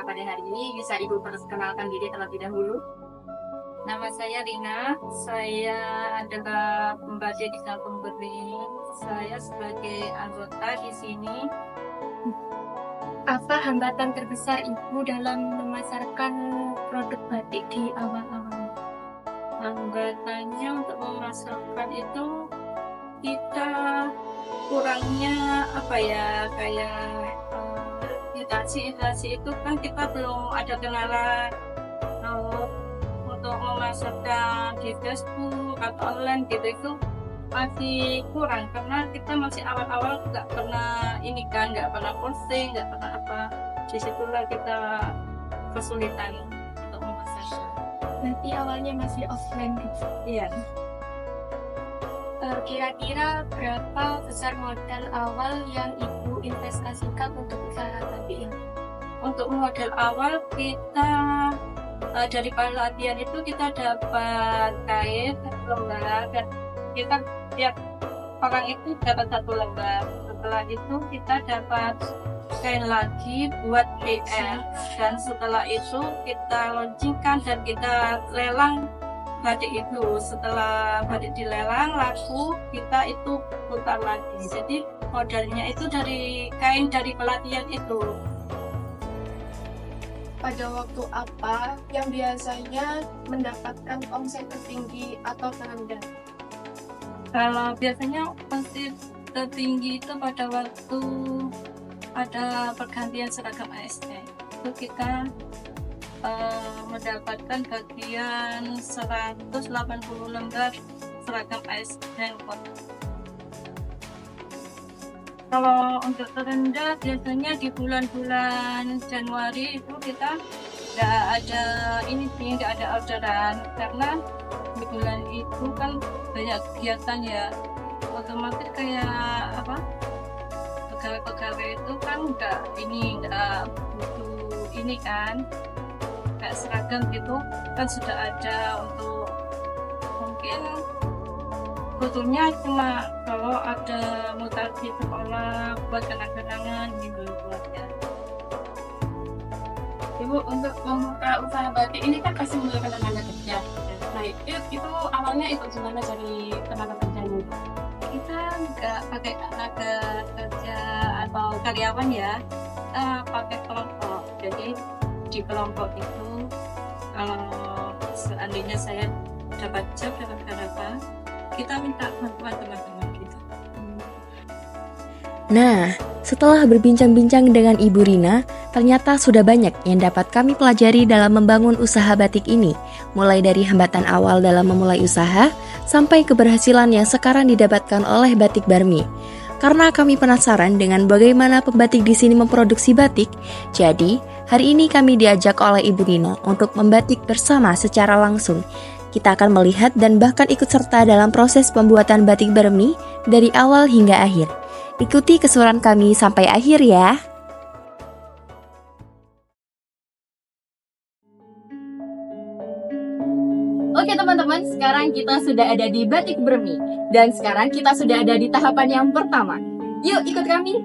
pada hari ini. Bisa Ibu perkenalkan diri terlebih dahulu. Nama saya Rina, saya adalah pembatik di Kampung Beringin. Saya sebagai anggota di sini. Apa hambatan terbesar Ibu dalam memasarkan produk batik di awal-awal? Hambatannya untuk memasarkan itu kita kurangnya kayak edukasi itu kan kita belum ada kenalan untuk memasarkan di Facebook atau online gitu, itu masih kurang karena kita masih awal-awal nggak pernah nggak pernah posting, nggak pernah apa. Disitulah kita kesulitan untuk memasarkan. Berarti awalnya masih offline gitu. Iya. Kira-kira berapa besar modal awal yang Ibu investasikan untuk usaha batik ini? Untuk modal awal kita dari pelatihan itu kita dapat kain satu lembar, dan kita tiap orang itu dapat satu lembar. Setelah itu kita dapat kain lagi buat PR, dan setelah itu kita launchingkan dan kita lelang batik itu. Setelah batik dilelang laku, kita itu putar lagi. Jadi modalnya itu dari kain dari pelatihan itu. Pada waktu apa yang biasanya mendapatkan omset tertinggi atau terendah? Kalau biasanya pasti tertinggi itu pada waktu ada pergantian seragam ASN. Itu kita mendapatkan bagian 180 lembar seragam ASN. Kalau untuk terendah biasanya di bulan-bulan Januari itu kita nggak ada orderan, karena di bulan itu kan banyak kegiatan ya, otomatis kayak pegawai-pegawai itu kan nggak butuh ini kan, kayak seragam gitu kan sudah ada. Untuk mungkin butuhnya cuma kalau ada mutasi sekolah buat kenang-kenangan gitu buatnya. Ibu, untuk membuka usaha batik ini kan pasti membutuhkan tenaga kerja. Nah, itu awalnya itu gimana cari tenaga kerjanya? Kita nggak pakai tenaga kerja atau karyawan ya, kita pakai kelompok. Jadi di kelompok itu kalau seandainya saya dapat job, dapat berapa, kita minta bantuan teman-teman gitu. Nah, setelah berbincang-bincang dengan Ibu Rina, ternyata sudah banyak yang dapat kami pelajari dalam membangun usaha batik ini, mulai dari hambatan awal dalam memulai usaha, sampai keberhasilan yang sekarang didapatkan oleh Batik Barmi. Karena kami penasaran dengan bagaimana pembatik di sini memproduksi batik, jadi hari ini kami diajak oleh Ibu Rina untuk membatik bersama secara langsung. Kita akan melihat dan bahkan ikut serta dalam proses pembuatan Batik Barmi dari awal hingga akhir. Ikuti keseruan kami sampai akhir ya. Oke teman-teman, sekarang kita sudah ada di Batik Barmi. Dan sekarang kita sudah ada di tahapan yang pertama. Yuk ikut kami.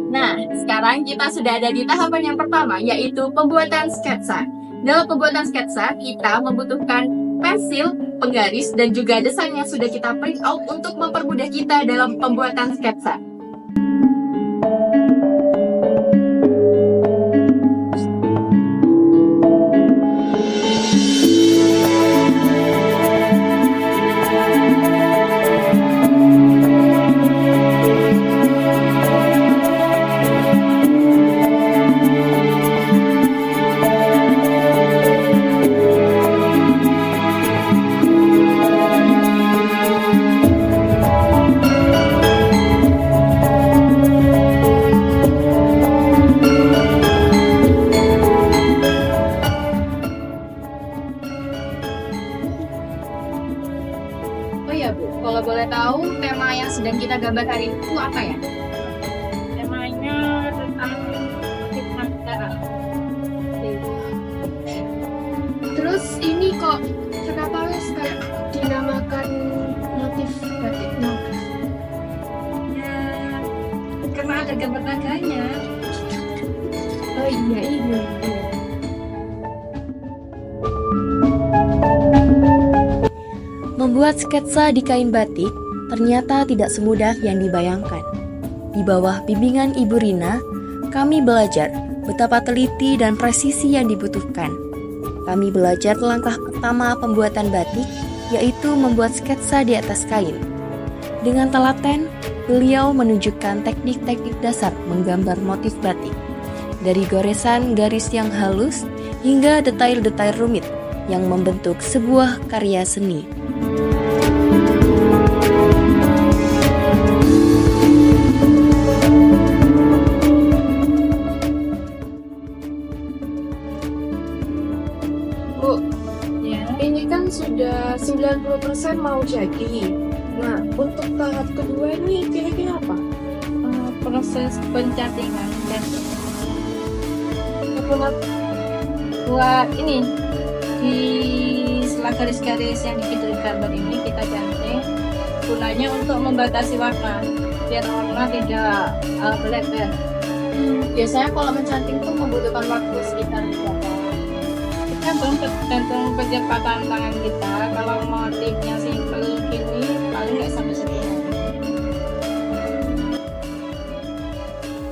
Nah, sekarang kita sudah ada di tahapan yang pertama, yaitu pembuatan sketsa. Dalam pembuatan sketsa, kita membutuhkan pensil, penggaris, dan juga desain yang sudah kita print out untuk mempermudah kita dalam pembuatan sketsa. Oh iya Bu, kalau boleh tahu tema yang sedang kita gambar hari ini itu apa ya? Temanya tentang hikmah sejarah. Terus ini kok kenapa kayak dinamakan motif batik motif? Ya, karena gambar naganya. Oh iya, iya. Membuat sketsa di kain batik ternyata tidak semudah yang dibayangkan. Di bawah bimbingan Ibu Rina, kami belajar betapa teliti dan presisi yang dibutuhkan. Kami belajar langkah pertama pembuatan batik, yaitu membuat sketsa di atas kain. Dengan telaten, beliau menunjukkan teknik-teknik dasar menggambar motif batik, dari goresan garis yang halus hingga detail-detail rumit yang membentuk sebuah karya seni. Bu, Ya. ini kan sudah 90% mau jadi. Nah, untuk tahap kedua ini kira-kira apa? Proses pencantingan dan buat ini di sela garis-garis yang di gambar ini kita canting gunanya untuk membatasi warna biar warna tidak melebar. Biasanya kalau mencanting tuh membutuhkan waktu sekitar berapa? Tergantung kecepatan tangan kita. Kalau motifnya simple gini paling nggak sampai setengah.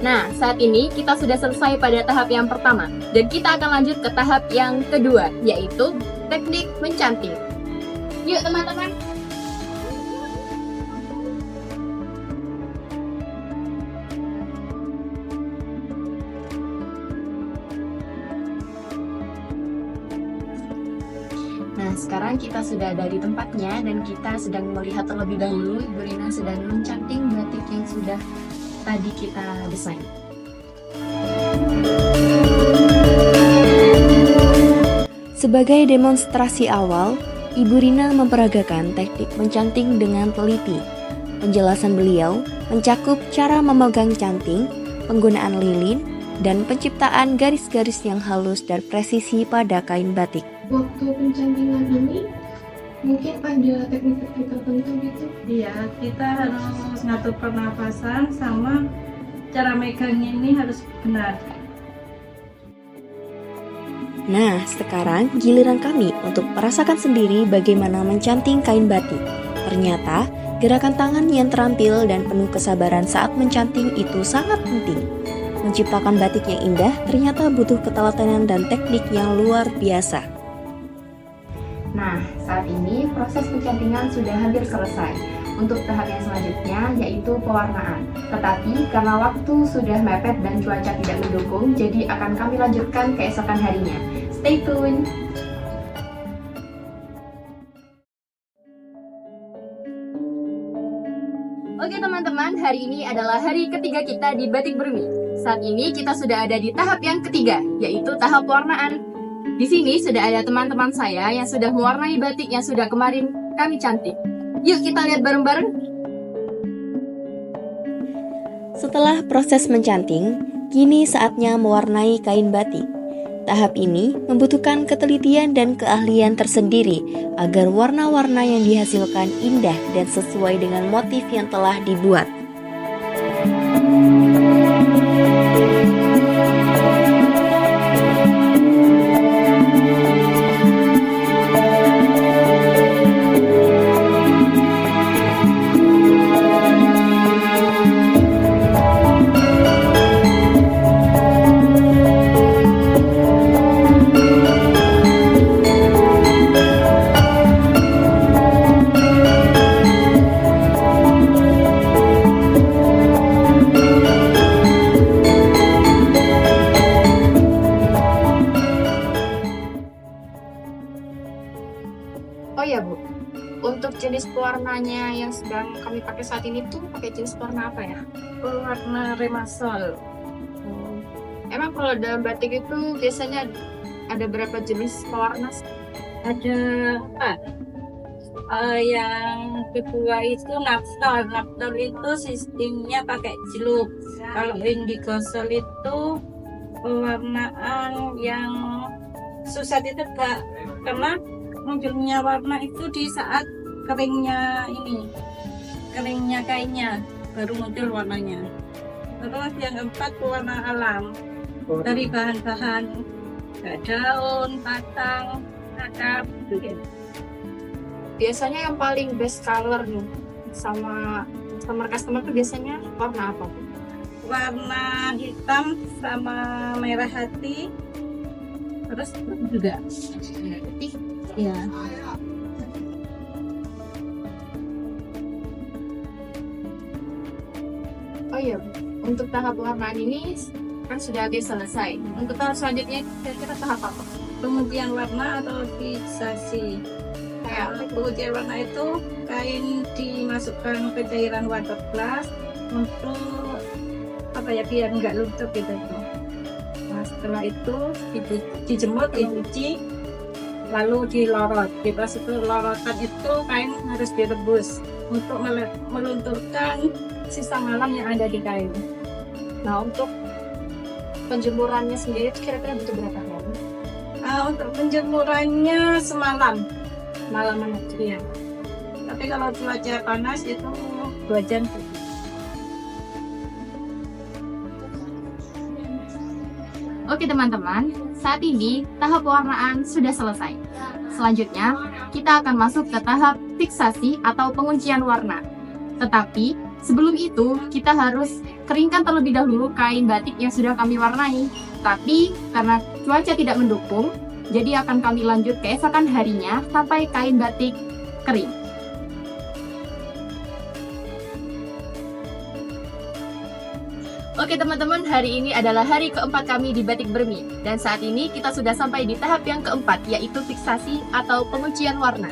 Nah, saat ini kita sudah selesai pada tahap yang pertama dan kita akan lanjut ke tahap yang kedua, yaitu teknik mencanting. Yuk teman-teman. Nah, sekarang kita sudah ada di tempatnya dan kita sedang melihat terlebih dahulu Ibu Rina sedang mencanting batik yang sudah tadi kita desain. Sebagai demonstrasi awal, Ibu Rina memperagakan teknik mencanting dengan teliti. Penjelasan beliau mencakup cara memegang canting, penggunaan lilin, dan penciptaan garis-garis yang halus dan presisi pada kain batik. Waktu pencantingan ini mungkin ada teknik-teknik tertentu gitu. Iya, kita harus ngatur pernapasan sama cara megangnya ini harus benar. Nah, sekarang giliran kami untuk merasakan sendiri bagaimana mencanting kain batik. Ternyata, gerakan tangan yang terampil dan penuh kesabaran saat mencanting itu sangat penting. Menciptakan batik yang indah ternyata butuh ketelatenan dan teknik yang luar biasa. Nah, saat ini proses pencantingan sudah hampir selesai. Untuk tahap yang selanjutnya yaitu pewarnaan. Tetapi karena waktu sudah mepet dan cuaca tidak mendukung, jadi akan kami lanjutkan keesokan harinya. Stay tune! Oke teman-teman, hari ini adalah hari ketiga kita di Batik Bermi. Saat ini kita sudah ada di tahap yang ketiga, yaitu tahap pewarnaan. Di sini sudah ada teman-teman saya yang sudah mewarnai batik yang sudah kemarin kami cantik. Yuk kita lihat bareng-bareng. Setelah proses mencanting, kini saatnya mewarnai kain batik. Tahap ini membutuhkan ketelitian dan keahlian tersendiri agar warna-warna yang dihasilkan indah dan sesuai dengan motif yang telah dibuat. Oh ya Bu, untuk jenis pewarnanya yang sedang kami pakai saat ini tuh pakai jenis warna apa ya? Warna remasol. Emang kalau dalam batik itu biasanya ada berapa jenis pewarna? Ada empat. Yang kedua itu naphthol. Naphthol itu sistemnya pakai celup. Kalau indigo sol itu pewarnaan yang susah ditebak karena munculnya warna itu di saat keringnya kainnya baru muncul warnanya. Terus yang keempat pewarna alam dari bahan-bahan daun, batang, akar, gitu. Biasanya yang paling best color nih sama customer tuh biasanya warna apa? Warna hitam sama merah hati, terus juga Putih. ya. Oh iya, untuk tahap pewarnaan ini kan sudah habis selesai. Untuk tahap selanjutnya kira-kira tahap apa? Pengujian warna atau fiksasi. Kayak pengujian warna itu kain dimasukkan ke cairan waterplus untuk apa ya, biar nggak luntur gitu itu. Nah, setelah itu dijemur, dicuci, lalu dilorot. Di proses lorotan itu kain harus direbus untuk melunturkan sisa malam yang ada di kain. Nah, untuk penjemurannya sendiri itu kira-kira butuh berapa hari? Untuk penjemurannya semalam, malaman aja ya. Tapi kalau cuaca panas itu 2 jam. Oke teman-teman, saat ini tahap pewarnaan sudah selesai. Selanjutnya, kita akan masuk ke tahap fiksasi atau penguncian warna. Tetapi, sebelum itu, kita harus keringkan terlebih dahulu kain batik yang sudah kami warnai. Tapi, karena cuaca tidak mendukung, jadi akan kami lanjut keesokan harinya sampai kain batik kering. Oke teman-teman, hari ini adalah hari keempat kami di Batik Bermi. Dan saat ini kita sudah sampai di tahap yang keempat, yaitu fiksasi atau penguncian warna.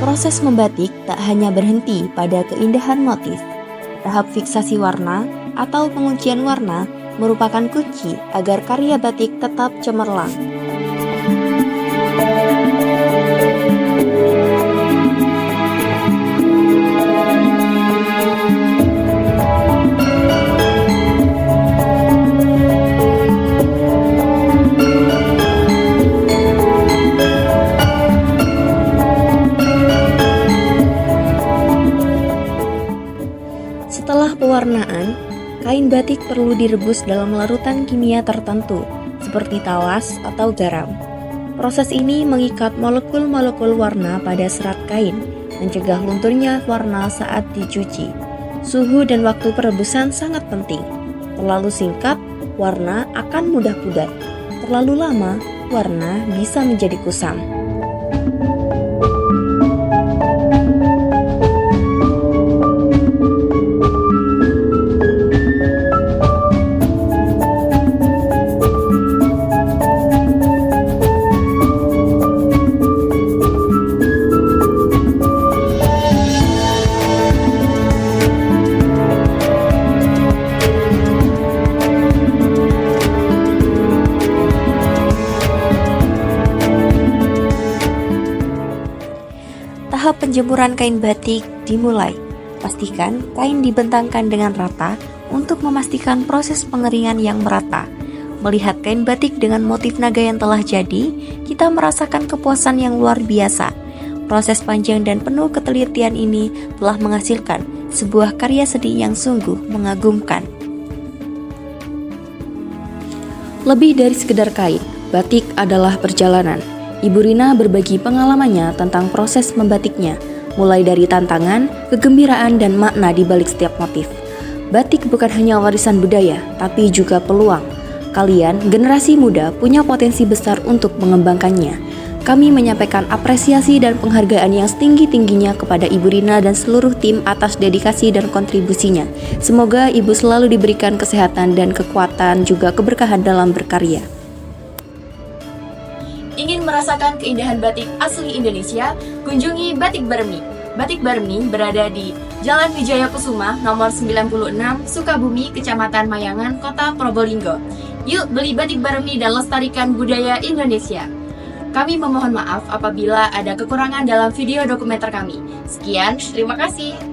Proses membatik tak hanya berhenti pada keindahan motif. Tahap fiksasi warna atau penguncian warna merupakan kunci agar karya batik tetap cemerlang. Setelah pewarnaan, kain batik perlu direbus dalam larutan kimia tertentu, seperti tawas atau garam. Proses ini mengikat molekul-molekul warna pada serat kain, mencegah lunturnya warna saat dicuci. Suhu dan waktu perebusan sangat penting. Terlalu singkat, warna akan mudah pudar. Terlalu lama, warna bisa menjadi kusam. Tahap penjemuran kain batik dimulai. Pastikan kain dibentangkan dengan rata untuk memastikan proses pengeringan yang merata. Melihat kain batik dengan motif naga yang telah jadi, kita merasakan kepuasan yang luar biasa. Proses panjang dan penuh ketelitian ini telah menghasilkan sebuah karya seni yang sungguh mengagumkan. Lebih dari sekedar kain, batik adalah perjalanan. Ibu Rina berbagi pengalamannya tentang proses membatiknya, mulai dari tantangan, kegembiraan, dan makna di balik setiap motif. Batik bukan hanya warisan budaya, tapi juga peluang. Kalian, generasi muda, punya potensi besar untuk mengembangkannya. Kami menyampaikan apresiasi dan penghargaan yang setinggi-tingginya kepada Ibu Rina dan seluruh tim atas dedikasi dan kontribusinya. Semoga Ibu selalu diberikan kesehatan dan kekuatan, juga keberkahan dalam berkarya. Ingin merasakan keindahan batik asli Indonesia? Kunjungi Batik Bermi. Batik Bermi berada di Jalan Wijaya Kusuma nomor 96, Sukabumi, Kecamatan Mayangan, Kota Probolinggo. Yuk beli Batik Bermi dan lestarikan budaya Indonesia. Kami memohon maaf apabila ada kekurangan dalam video dokumenter kami. Sekian, terima kasih.